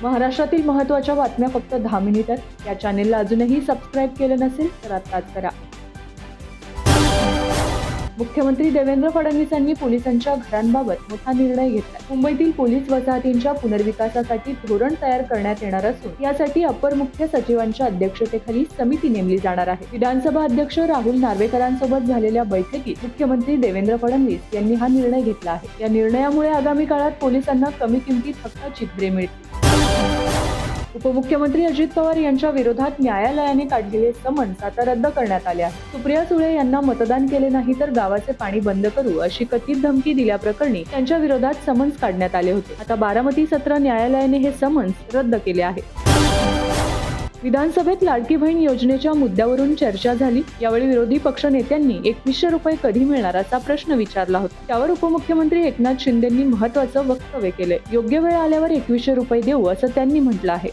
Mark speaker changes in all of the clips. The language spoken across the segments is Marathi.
Speaker 1: महाराष्ट्रातील महत्त्वाच्या बातम्या फक्त 10 मिनिटात। या चॅनेलला अजूनही सबस्क्राईब केलं नसेल तर आत्ताच करा। मुख्यमंत्री देवेंद्र फडणवीस यांनी पोलिसांच्या घरांबाबत मोठा निर्णय घेतला। मुंबईतील पोलीस वसाहतींच्या पुनर्विकासासाठी धोरण तयार करण्यात येणार असून यासाठी अपर मुख्य सचिवांच्या अध्यक्षतेखाली समिती नेमली जाणार आहे। विधानसभा अध्यक्ष राहुल नार्वेकरांसोबत झालेल्या बैठकीत मुख्यमंत्री देवेंद्र फडणवीस यांनी हा निर्णय घेतला आहे। या निर्णयामुळे आगामी काळात पोलिसांना कमी किमतीत हक्काची घरे मिळतील। उपमुख्यमंत्री अजित पवार यांच्या विरोधात न्यायालयाने काढलेले समन्स आता रद्द करण्यात आले आहे। सुप्रिया सुळे यांना मतदान केले नाही तर गावाचे पाणी बंद करू अशी कथित धमकी दिल्याप्रकरणी त्यांच्या विरोधात समन्स काढण्यात आले होते। आता बारामती सत्र न्यायालयाने हे समन्स रद्द केले आहे। विधानसभेत लाडकी बहीण योजनेच्या मुद्द्यावरून चर्चा झाली। यावेळी विरोधी पक्ष नेत्यांनी 2100 रुपये कधी मिळणार असा प्रश्न विचारला होता। त्यावर उपमुख्यमंत्री एकनाथ शिंदेंनी महत्त्वाचं वक्तव्य केले। योग्य वेळ आल्यावर 2100 रुपये देऊ असं त्यांनी म्हटलं आहे।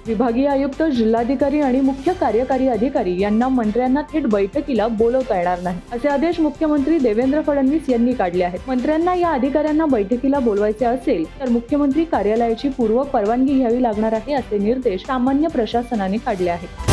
Speaker 1: विभागीय आयुक्त, जिल्हाधिकारी आणि मुख्य कार्यकारी अधिकारी यांना मंत्र्यांना थेट बैठकीला बोलवता येणार नाही असे आदेश मुख्यमंत्री देवेंद्र फडणवीस यांनी काढले आहेत। मंत्र्यांना या अधिकाऱ्यांना बैठकीला बोलवायचे असेल तर मुख्यमंत्री कार्यालयाची पूर्व परवानगी घ्यावी लागणार आहे असे निर्देश सामान्य प्रशासनाने काढले आहेत।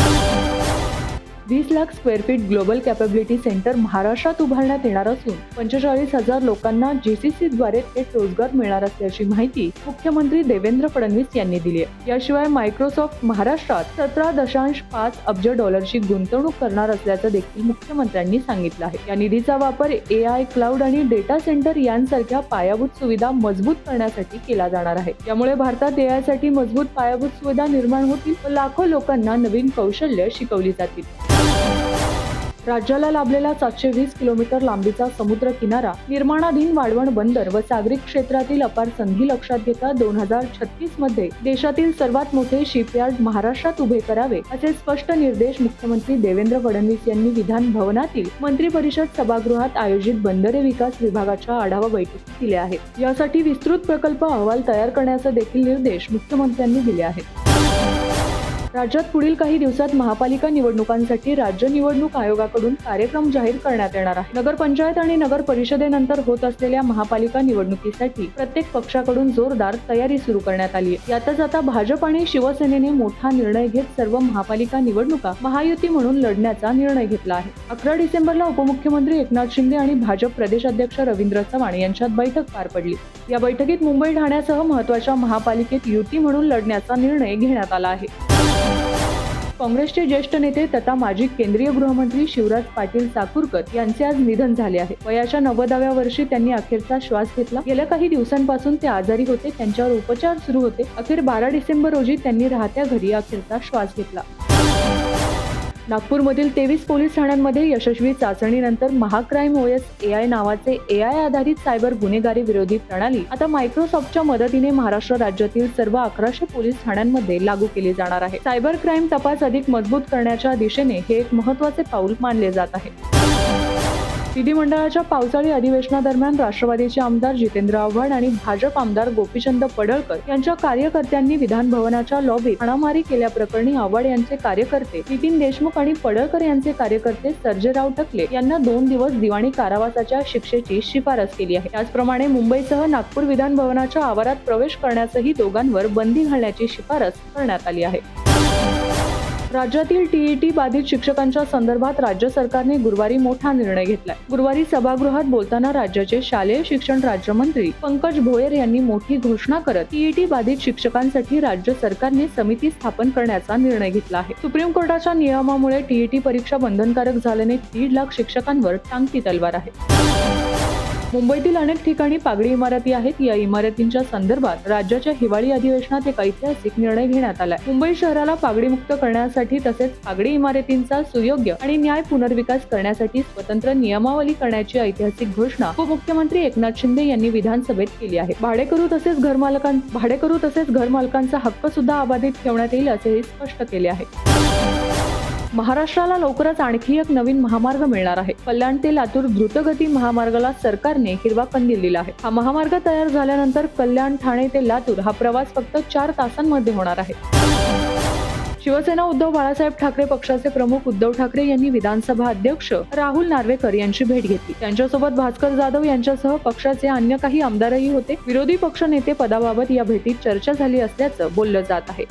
Speaker 1: 20 lakh square feet global capability centre महाराष्ट्रात उभारण्यात येणार असून 45,000 लोकांना जीसीसीद्वारे थेट रोजगार मिळणार असल्याची माहिती मुख्यमंत्री देवेंद्र फडणवीस यांनी दिली आहे। याशिवाय मायक्रोसॉफ्ट महाराष्ट्रात 17.5 अब्ज डॉलरची गुंतवणूक करणार असल्याचं देखील मुख्यमंत्र्यांनी सांगितलं आहे। या निधीचा वापर AI, क्लाउड आणि डेटा सेंटर यांसारख्या पायाभूत सुविधा मजबूत करण्यासाठी केला जाणार आहे। यामुळे भारतात AI साठी मजबूत पायाभूत सुविधा निर्माण होतील व लाखो लोकांना नवीन कौशल्य शिकवली जातील। राज्याला लाभलेला 720 किलोमीटर लांबीचा समुद्र किनारा, निर्माणाधीन वाढवण बंदर व सागरी क्षेत्रातील अपार संधी लक्षात घेता 2036 मध्ये देशातील सर्वात मोठे शिपयार्ड महाराष्ट्रात उभे करावे असे स्पष्ट निर्देश मुख्यमंत्री देवेंद्र फडणवीस यांनी विधान भवनातील मंत्री परिषद सभागृहात आयोजित बंदरे विकास विभागाच्या आढावा बैठकीत दिले आहेत। यासाठी विस्तृत प्रकल्प अहवाल तयार करण्याचे देखील निर्देश मुख्यमंत्र्यांनी दिले आहेत। राज्यात पुढील काही दिवसात महापालिका निवडणुकांसाठी राज्य निवडणूक आयोगाकडून कार्यक्रम जाहीर करण्यात येणार आहे। नगरपंचायत आणि नगर परिषदेनंतर होत असलेल्या महापालिका निवडणुकीसाठी प्रत्येक पक्षाकडून जोरदार तयारी सुरू करण्यात आली आहे। यातच आता भाजप आणि शिवसेनेने मोठा निर्णय घेत सर्व महापालिका निवडणुका महायुती म्हणून लढण्याचा निर्णय घेतला आहे। 11 डिसेंबरला उपमुख्यमंत्री एकनाथ शिंदे आणि भाजप प्रदेशाध्यक्ष रवींद्र चव्हाण यांच्यात बैठक पार पडली। या बैठकीत मुंबई, ठाण्यासह महत्त्वाच्या महापालिकेत युती म्हणून लढण्याचा निर्णय घेण्यात आला आहे। काँग्रेसचे ज्येष्ठ नेते तथा माजी केंद्रीय गृहमंत्री शिवराज पाटील चाकूरकर यांचे आज निधन झाले आहे। वयाच्या 90व्या वर्षी त्यांनी अखेरचा श्वास घेतला। गेल्या काही दिवसांपासून ते आजारी होते, त्यांच्यावर उपचार सुरू होते। अखेर 12 डिसेंबर रोजी त्यांनी राहत्या घरी अखेरचा श्वास घेतला। नागपूरमधील 23 पोलीस ठाण्यांमध्ये यशस्वी चाचणीनंतर महाक्राईम OS AI नावाचे AI आधारित सायबर गुन्हेगारी विरोधी प्रणाली आता मायक्रोसॉफ्टच्या मदतीने महाराष्ट्र राज्यातील सर्व 1100 पोलीस ठाण्यांमध्ये लागू केली जाणार आहे। सायबर क्राईम तपास अधिक मजबूत करण्याच्या दिशेने हे एक महत्त्वाचे पाऊल मानले जात आहे। विधिमंडळाच्या पावसाळी अधिवेशनादरम्यान राष्ट्रवादीचे आमदार जितेंद्र आव्हाड आणि भाजप आमदार गोपीचंद पडळकर यांच्या कार्यकर्त्यांनी विधान भवनाच्या लॉबीत हाणामारी केल्याप्रकरणी आव्हाड यांचे कार्यकर्ते नितीन देशमुख आणि पडळकर यांचे कार्यकर्ते सर्जेराव टकले यांना 2 दिवस दिवाणी कारावासाच्या शिक्षेची शिफारस केली आहे। त्याचप्रमाणे मुंबईसह नागपूर विधान भवनाच्या आवारात प्रवेश करण्यासही दोघांवर बंदी घालण्याची शिफारस करण्यात आली आहे। राज्यातील TET बाधित शिक्षकांच्या संदर्भात राज्य सरकारने गुरुवारी मोठा निर्णय घेतलाय। गुरुवारी सभागृहात बोलताना राज्याचे शालेय शिक्षण राज्यमंत्री पंकज भोयर यांनी मोठी घोषणा करत TET बाधित शिक्षकांसाठी राज्य सरकारने समिती स्थापन करण्याचा निर्णय घेतला आहे। सुप्रीम कोर्टाच्या नियमामुळे TET परीक्षा बंधनकारक झाल्याने 1.5 लाख शिक्षकांवर टांगती तलवार आहे। मुंबईतील अनेक ठिकाणी पागडी इमारती आहेत। या इमारतींच्या संदर्भात राज्याच्या हिवाळी अधिवेशनात एक ऐतिहासिक निर्णय घेण्यात आलाय। मुंबई शहराला पागडीमुक्त करण्यासाठी तसेच पागडी इमारतींचा सुयोग्य आणि न्याय पुनर्विकास करण्यासाठी स्वतंत्र नियमावली करण्याची ऐतिहासिक घोषणा उपमुख्यमंत्री एकनाथ शिंदे यांनी विधानसभेत केली आहे। भाडेकरू तसेच घरमालकांचा हक्क सुद्धा अबाधित ठेवण्यात येईल असेही स्पष्ट केले आहे। महाराष्ट्राला लवकरच आणखी एक नवीन महामार्ग मिळणार आहे। कल्याण ते लातूर द्रुतगती महामार्गाला सरकारने हिरवा कंदील दिला आहे। हा महामार्ग तयार झाल्यानंतर कल्याण, ठाणे ते लातूर हा प्रवास फक्त 4 तासांमध्ये होणार आहे। शिवसेना उद्धव बाळासाहेब ठाकरे पक्षाचे प्रमुख उद्धव ठाकरे यांनी विधानसभा अध्यक्ष राहुल नार्वेकर यांची भेट घेतली. त्यांच्यासोबत भास्कर जाधव यांच्यासह पक्षाचे अन्य काही आमदारही होते. विरोधी पक्षनेते पदाबाबत या भेटीत चर्चा झाली असल्याचं बोललं जात आहे.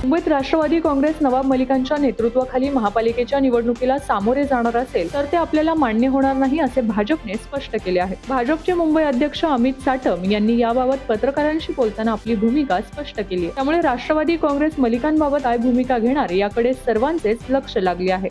Speaker 1: मुंबईत राष्ट्रवादी काँग्रेस नवाब मलिकांच्या नेतृत्वाखाली महापालिकेच्या निवडणुकीला सामोरे जाणार असेल तर ते आपल्याला मान्य होणार नाही असे भाजपने स्पष्ट केले आहे. भाजपचे मुंबई अध्यक्ष अमित साटम यांनी याबाबत पत्रकारांशी बोलताना आपली भूमिका स्पष्ट केली आहे. त्यामुळे राष्ट्रवादी काँग्रेस मलिकांबाबत काय भूमिका घेणार याकडे सर्वांचेच लक्ष लागले आहे.